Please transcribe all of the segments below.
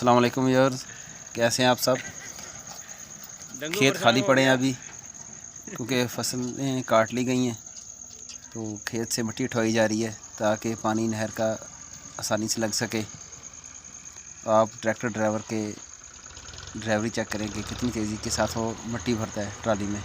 अस्सलाम वालेकुम व्यूअर्स, कैसे हैं आप सब। खेत खाली पड़े हैं अभी क्योंकि फसलें काट ली गई हैं, तो खेत से मिट्टी उठवाई जा रही है ताकि पानी नहर का आसानी से लग सके। तो आप ट्रैक्टर ड्राइवर के ड्राइवरी चेक करें कि कितनी तेज़ी के साथ वो मिट्टी भरता है ट्राली में।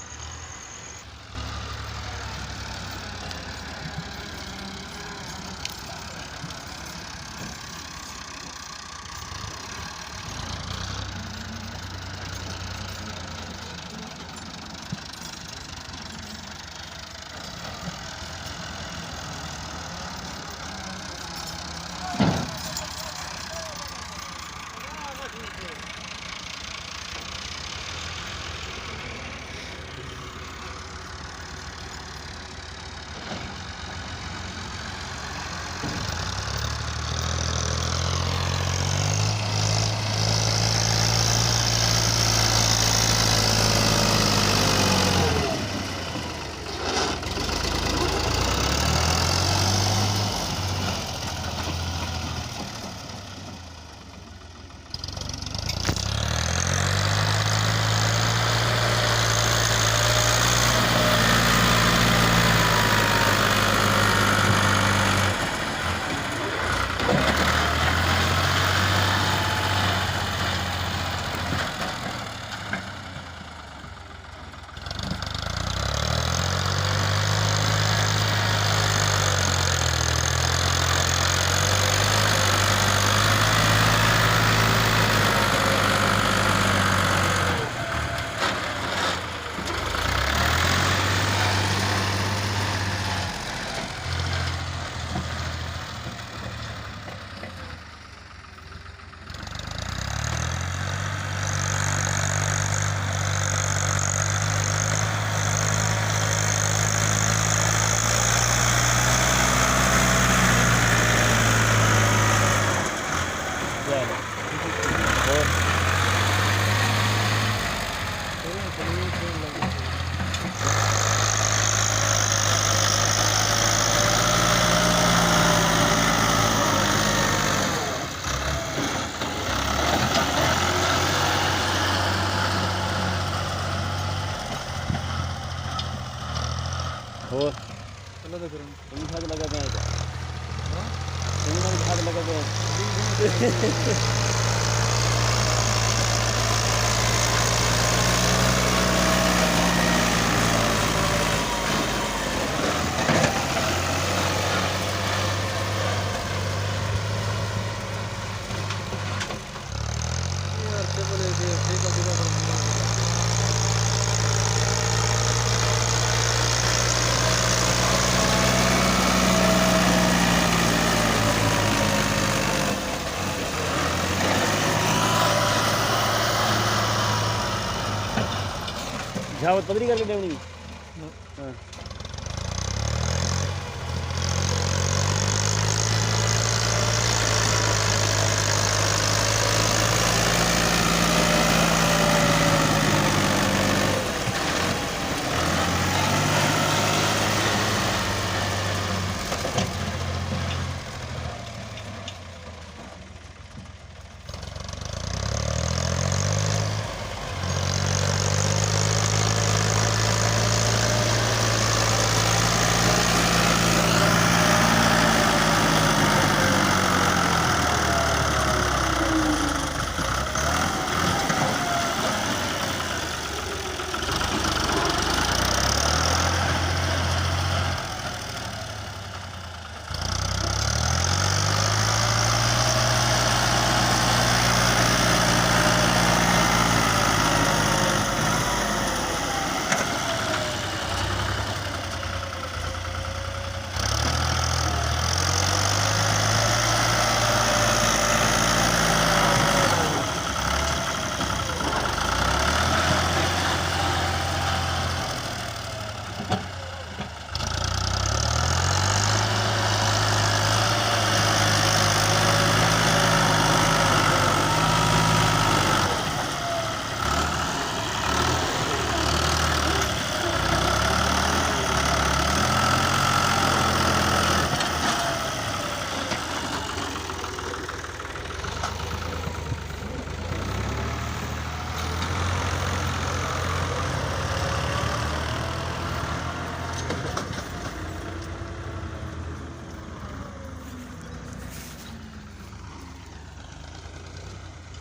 और चलो तो फिर हम भाग लगा गए हैं। हां हम भाग लगा गए हैं। यार क्या बोले थे ठीक है। झावत पदरी करके देवनी। हाँ